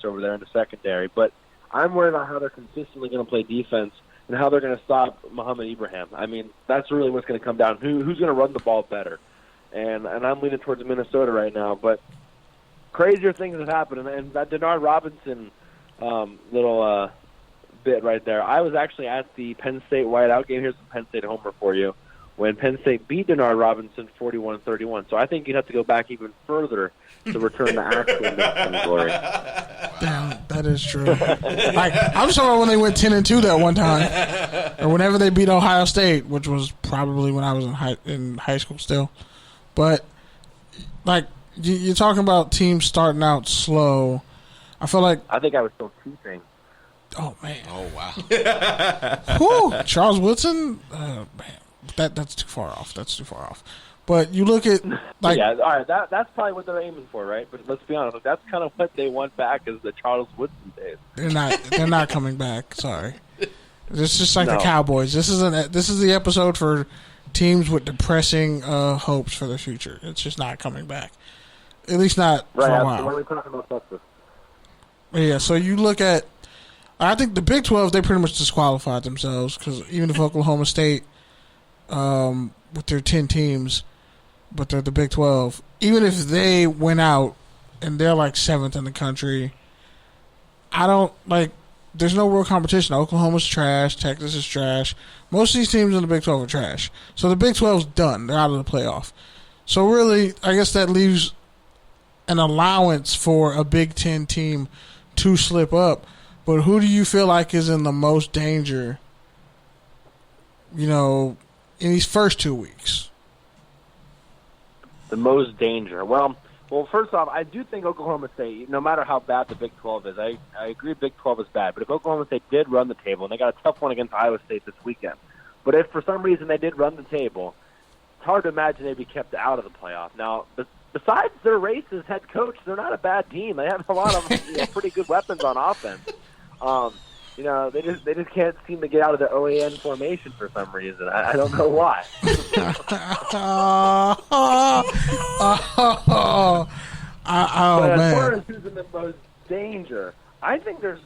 over there in the secondary. But I'm worried about how they're consistently going to play defense and how they're going to stop Muhammad Ibrahim. I mean, that's really what's going to come down. Who's going to run the ball better? And I'm leaning towards Minnesota right now. But crazier things have happened. And that Denard Robinson little bit right there. I was actually at the Penn State whiteout game. Here's some Penn State homer for you. When Penn State beat Denard Robinson 41-31. So I think you'd have to go back even further to return the actual glory. Damn, that is true. Like, I'm sorry when they went 10-2 that one time, or whenever they beat Ohio State, which was probably when I was in high school still. But like you're talking about teams starting out slow. I think I was still teaching. Oh man. Oh wow. Whew, Charles Woodson. Man. That's too far off. But you look at like yeah, all right. That's probably what they're aiming for, right? But let's be honest, that's kind of what they want back is the Charles Woodson days. They're not coming back. Sorry, it's just like the Cowboys. This is the episode for teams with depressing hopes for the future. It's just not coming back. At least not for a while. What are we talking about Texas? Yeah. So you look at, I think the Big 12 they pretty much disqualified themselves because even if Oklahoma State. With their 10 teams, but they're the Big 12. Even if they went out and they're like 7th in the country, there's no real competition. Oklahoma's trash. Texas is trash. Most of these teams in the Big 12 are trash. So the Big 12's done. They're out of the playoff. So really, I guess that leaves an allowance for a Big 10 team to slip up. But who do you feel like is in the most danger, in these first 2 weeks? The most danger. Well, first off, I do think Oklahoma State, no matter how bad the Big 12 is, I agree Big 12 is bad. But if Oklahoma State did run the table, and they got a tough one against Iowa State this weekend, but if for some reason they did run the table, it's hard to imagine they'd be kept out of the playoff. Now, besides their race as head coach, they're not a bad team. They have a lot of pretty good weapons on offense. They just can't seem to get out of the OAN formation for some reason. I don't know why. But as far as who's in the most danger, I think there's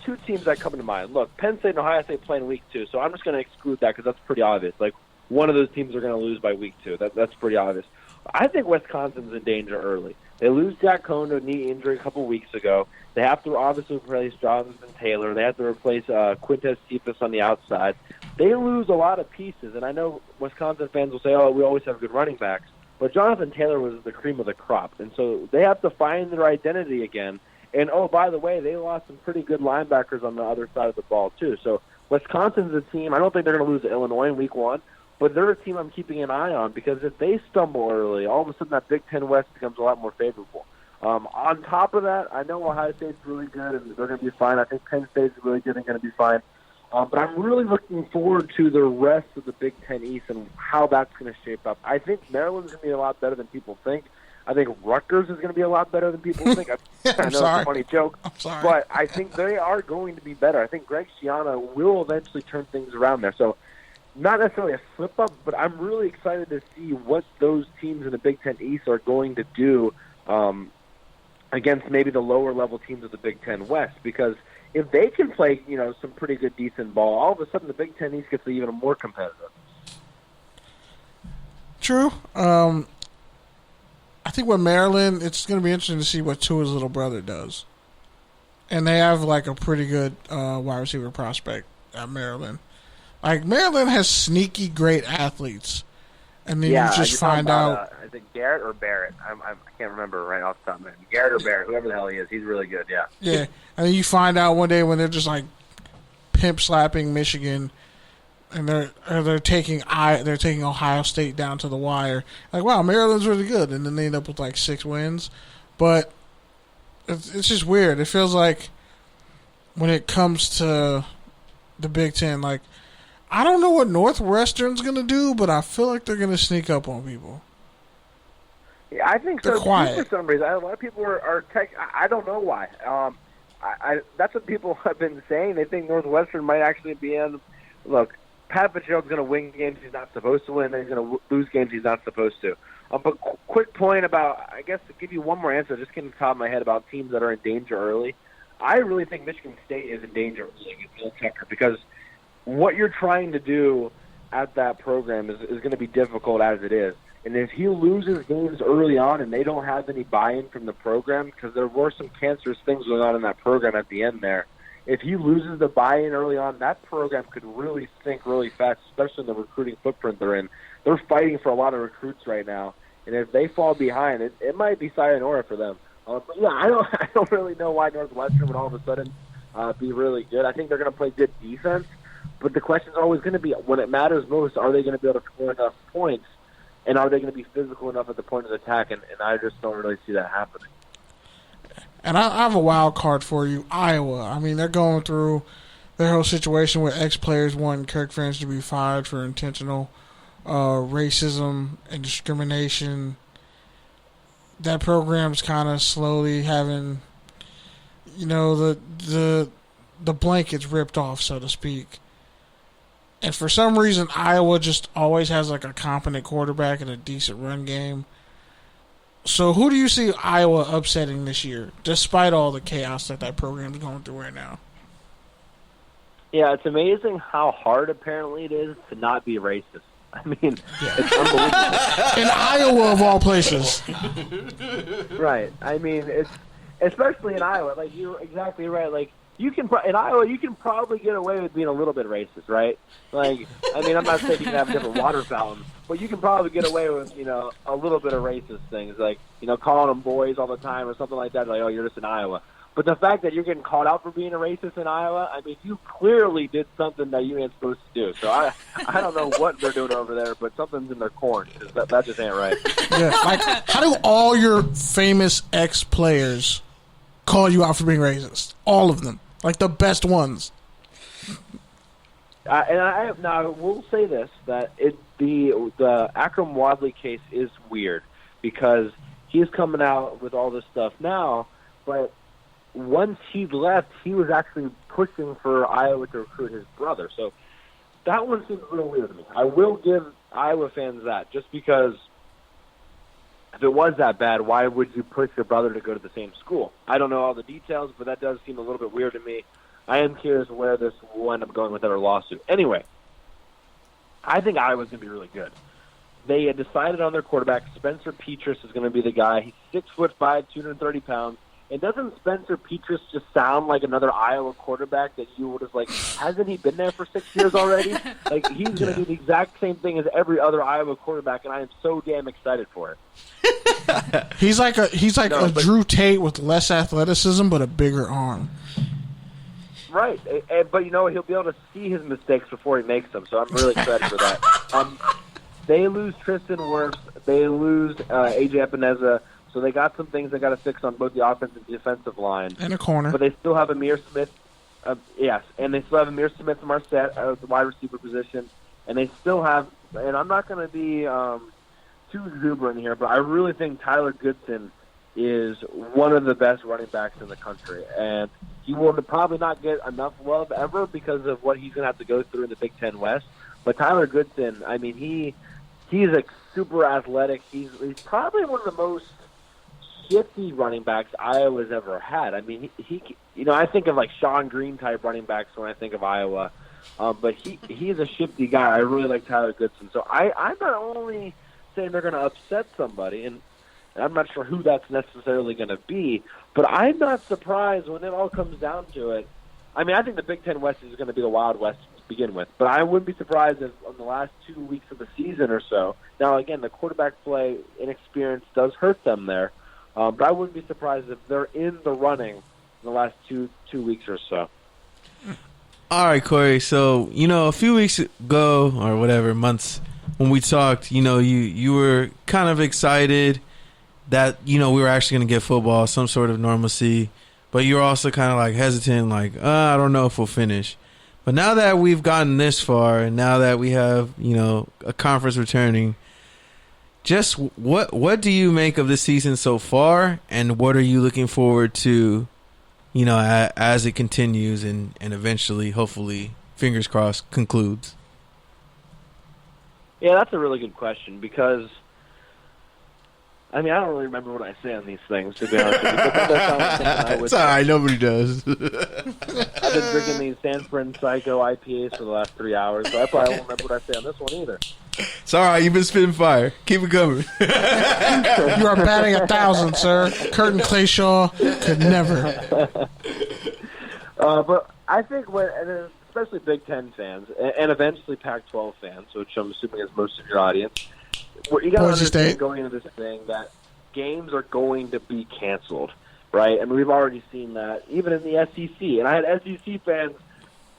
two teams that come to mind. Look, Penn State and Ohio State play in week 2, so I'm just going to exclude that because that's pretty obvious. Like, one of those teams are going to lose by week 2. That's pretty obvious. I think Wisconsin's in danger early. They lose Jack Cohn to a knee injury a couple weeks ago. They have to obviously replace Jonathan Taylor. They have to replace Quintez Cephas on the outside. They lose a lot of pieces, and I know Wisconsin fans will say, oh, we always have good running backs. But Jonathan Taylor was the cream of the crop, and so they have to find their identity again. And, oh, by the way, they lost some pretty good linebackers on the other side of the ball, too. So Wisconsin's a team. I don't think they're going to lose to Illinois in week 1. But they're a team I'm keeping an eye on because if they stumble early, all of a sudden that Big Ten West becomes a lot more favorable. On top of that, I know Ohio State's really good and they're going to be fine. I think Penn State's really good and going to be fine. But I'm really looking forward to the rest of the Big Ten East and how that's going to shape up. I think Maryland's going to be a lot better than people think. I think Rutgers is going to be a lot better than people think. I know it's a funny joke, but I think they are going to be better. I think Greg Schiano will eventually turn things around there. So not necessarily a slip-up, but I'm really excited to see what those teams in the Big Ten East are going to do against maybe the lower-level teams of the Big Ten West. Because if they can play, some pretty good, decent ball, all of a sudden the Big Ten East gets even more competitive. True. I think with Maryland, it's going to be interesting to see what Tua's little brother does. And they have, a pretty good wide receiver prospect at Maryland. Maryland has sneaky great athletes, and then you just find out. Is it Garrett or Barrett? I can't remember right off the top of my head. Garrett or Barrett, whoever the hell he is, he's really good. Yeah. Yeah, and then you find out one day when they're just pimp slapping Michigan, and they're taking Ohio State down to the wire. Wow, Maryland's really good, and then they end up with 6 wins, but it's just weird. It feels like when it comes to the Big Ten, I don't know what Northwestern's going to do, but I feel like they're going to sneak up on people. Yeah, I think they're so quiet. Too, for some reason. A lot of people are I don't know why. That's what people have been saying. They think Northwestern might actually be in. Look, Pat Fitzgerald's going to win games he's not supposed to win, and he's going to lose games he's not supposed to. But quick point about, I guess to give you one more answer, just getting the top of my head about teams that are in danger early. I really think Michigan State is in danger of losing Bill Tucker because what you're trying to do at that program is going to be difficult as it is. And if he loses games early on and they don't have any buy-in from the program, because there were some cancerous things going on in that program at the end there, if he loses the buy-in early on, that program could really sink really fast, especially in the recruiting footprint they're in. They're fighting for a lot of recruits right now, and if they fall behind, it might be sayonara for them. But yeah, I don't really know why Northwestern would all of a sudden be really good. I think they're going to play good defense, but the question is always going to be, when it matters most, are they going to be able to score enough points, and are they going to be physical enough at the point of attack? And I just don't really see that happening. And I have a wild card for you, Iowa. I mean, they're going through their whole situation with ex-players wanting Kirk Ferentz to be fired for intentional racism and discrimination. That program's kind of slowly having, the blankets ripped off, so to speak. And for some reason, Iowa just always has like a competent quarterback and a decent run game. So who do you see Iowa upsetting this year, despite all the chaos that program's going through right now? Yeah, it's amazing how hard apparently it is to not be racist. I mean, It's unbelievable. In Iowa, of all places. Right. I mean, it's especially in Iowa. Like, you're exactly right. Like, in Iowa, you can probably get away with being a little bit racist, right? Like, I mean, I'm not saying you can have different water fountains, but you can probably get away with, a little bit of racist things, like, calling them boys all the time or something like that. Like, oh, you're just in Iowa. But the fact that you're getting called out for being a racist in Iowa, I mean, you clearly did something that you ain't supposed to do. So I don't know what they're doing over there, but something's in their corn. That just ain't right. Yeah, like, how do all your famous ex-players call you out for being racist? All of them. Like the best ones. I will say this, that the Akram Wadley case is weird because he's coming out with all this stuff now, but once he left, he was actually pushing for Iowa to recruit his brother. So that one seems a little weird to me. I will give Iowa fans that, just because if it was that bad, why would you push your brother to go to the same school? I don't know all the details, but that does seem a little bit weird to me. I am curious where this will end up going with their lawsuit. Anyway, I think Iowa's going to be really good. They had decided on their quarterback. Spencer Petras is going to be the guy. He's 6'5", 230 pounds. And doesn't Spencer Petras just sound like another Iowa quarterback that you were just like, hasn't he been there for 6 years already? Like, he's going to do the exact same thing as every other Iowa quarterback, and I am so damn excited for it. He's like a Drew Tate with less athleticism but a bigger arm. Right, but he'll be able to see his mistakes before he makes them, so I'm really excited for that. They lose Tristan Wirfs. They lose A.J. Epineza. So they got some things they got to fix on both the offensive and defensive line. And a corner. But they still have Amir Smith. Yes, and they still have Amir Smith from our set at the wide receiver position. And they still have, and I'm not going to be too exuberant here, but I really think Tyler Goodson is one of the best running backs in the country. And he will probably not get enough love ever because of what he's going to have to go through in the Big Ten West. But Tyler Goodson, I mean, he's a super athletic. He's probably one of the most shifty running backs Iowa's ever had. I mean, he I think of like Sean Green type running backs when I think of Iowa, but he's a shifty guy. I really like Tyler Goodson. So I'm not only saying they're going to upset somebody, and I'm not sure who that's necessarily going to be, but I'm not surprised when it all comes down to it. I mean, I think the Big Ten West is going to be the Wild West to begin with, but I wouldn't be surprised if on the last 2 weeks of the season or so. Now, again, the quarterback play inexperience does hurt them there. But I wouldn't be surprised if they're in the running in the last two weeks or so. All right, Cory. So, a few weeks ago or whatever, months, when we talked, you were kind of excited that, we were actually going to get football, some sort of normalcy. But you're also kind of like hesitant, like, I don't know if we'll finish. But now that we've gotten this far and now that we have, a conference returning, just what do you make of this season so far, and what are you looking forward to, as it continues and eventually, hopefully, fingers crossed, concludes? Yeah, that's a really good question because I mean, I don't really remember what I say on these things, to be honest with you. But it's all right. Nobody does. I've been drinking these San Francisco IPAs for the last 3 hours, so I probably won't remember what I say on this one either. It's all right. You've been spitting fire. Keep it coming. You are batting 1,000, sir. Curtin Clayshaw could never. But I think and especially Big Ten fans and eventually Pac-12 fans, which I'm assuming is most of your audience, you got to understand going into this thing that games are going to be canceled, right? I mean, we've already seen that even in the SEC. And I had SEC fans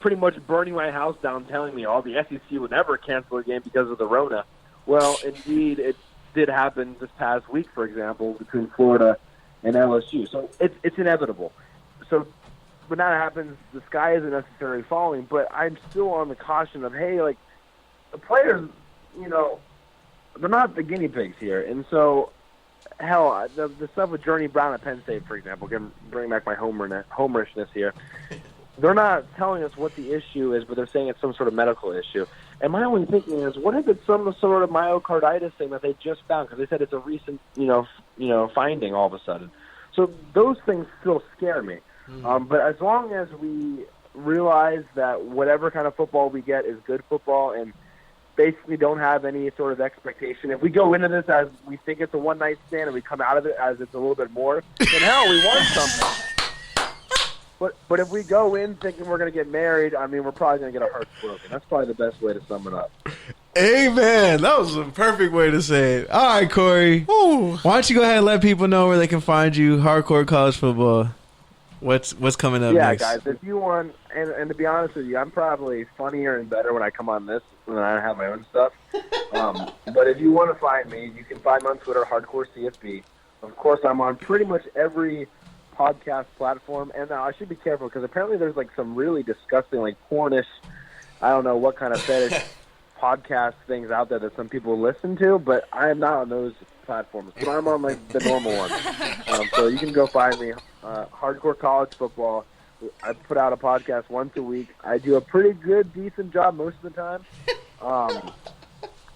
pretty much burning my house down telling me, the SEC would never cancel a game because of the Rona. Well, indeed, it did happen this past week, for example, between Florida and LSU. So it's inevitable. So when that happens, the sky isn't necessarily falling, but I'm still on the caution of, hey, like, the players, they're not the guinea pigs here. And so, hell, the stuff with Journey Brown at Penn State, for example, bring back my homerishness here, they're not telling us what the issue is, but they're saying it's some sort of medical issue. And my only thinking is, what if it's some sort of myocarditis thing that they just found? Because they said it's a recent, finding all of a sudden. So those things still scare me. But as long as we realize that whatever kind of football we get is good football and basically don't have any sort of expectation, if we go into this as we think it's a one-night stand and we come out of it as it's a little bit more, then hell, we won something. But if we go in thinking we're going to get married, I mean, we're probably going to get our hearts broken. That's probably the best way to sum it up. Amen. That was a perfect way to say it. All right, Cory. Ooh. Why don't you go ahead and let people know where they can find you, Hardcore College Football. What's coming up next? Yeah, guys, if you want, and to be honest with you, I'm probably funnier and better when I come on this when I have my own stuff. But if you want to find me, you can find me on Twitter, Hardcore CFB. Of course, I'm on pretty much every podcast platform, and now I should be careful because apparently there's like some really disgusting, like pornish, I don't know what kind of fetish podcast things out there that some people listen to, but I am not on those platforms. But I'm on like the normal ones. So you can go find me, Hardcore College Football. I put out a podcast once a week. I do a pretty good, decent job most of the time.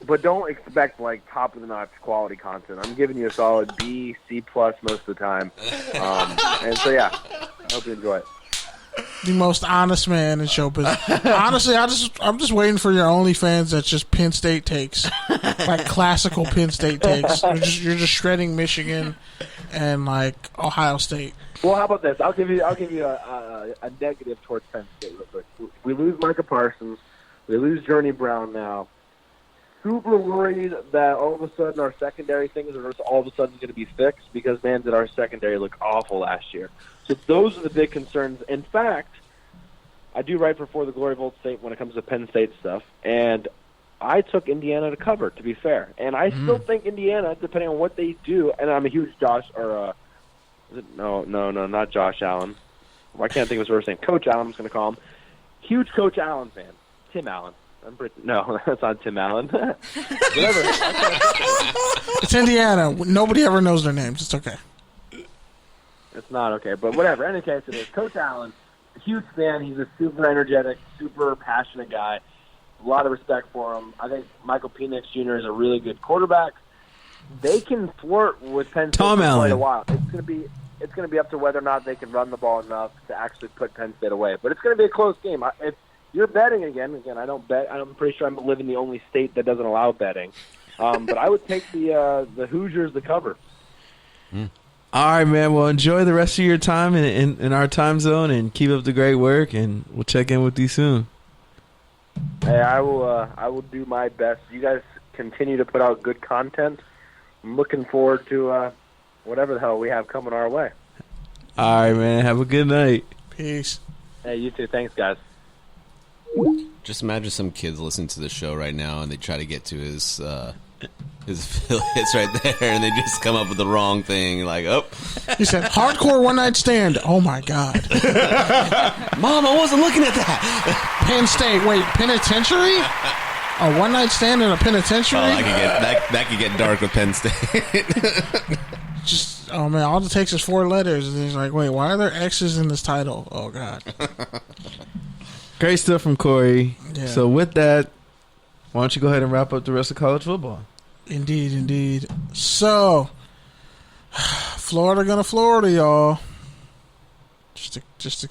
But don't expect like top of the notch quality content. I'm giving you a solid B, C+ most of the time. And so yeah, I hope you enjoy it. The most honest man in show business. Honestly, I'm just waiting for your OnlyFans that's just Penn State takes, like classical Penn State takes. You're just shredding Michigan and like Ohio State. Well, how about this? I'll give you a negative towards Penn State real quick. We lose Micah Parsons. We lose Journey Brown now. Super worried that all of a sudden our secondary things are just all of a sudden going to be fixed because, man, did our secondary look awful last year. So those are the big concerns. In fact, I do write for the Glory of Old State when it comes to Penn State stuff, and I took Indiana to cover, to be fair. And I still think Indiana, depending on what they do, and I'm a huge not Josh Allen. I can't think of his first name. Coach Allen, I'm just going to call him. Huge Coach Allen fan. Tim Allen. No, that's not Tim Allen. Whatever. It's Indiana. Nobody ever knows their names. It's okay. It's not okay, but whatever. In any case, it is. Coach Allen, a huge fan. He's a super energetic, super passionate guy. A lot of respect for him. I think Michael Penix Jr. is a really good quarterback. They can flirt with Penn State for quite a while. It's going to be up to whether or not they can run the ball enough to actually put Penn State away. But it's going to be a close game. If you're betting again, I don't bet. I'm pretty sure I'm living in the only state that doesn't allow betting. But I would take the Hoosiers to cover. All right, man. Well, enjoy the rest of your time in our time zone and keep up the great work, and we'll check in with you soon. Hey, I will do my best. You guys continue to put out good content. I'm looking forward to whatever the hell we have coming our way. All right, man. Have a good night. Peace. Hey, you too. Thanks, guys. Just imagine some kids listening to the show right now, and they try to get to his affiliates right there, and they just come up with the wrong thing. Like, he said, "Hardcore one night stand." Oh my God, Mom, I wasn't looking at that. Penn State. Wait, penitentiary? A one night stand in a penitentiary? Oh, that could get dark with Penn State. Oh man, all it takes is 4 letters, and he's like, "Wait, why are there X's in this title?" Oh God. Great stuff from Cory. Yeah. So with that, why don't you go ahead and wrap up the rest of college football? Indeed. So, Florida gonna Florida, y'all. Just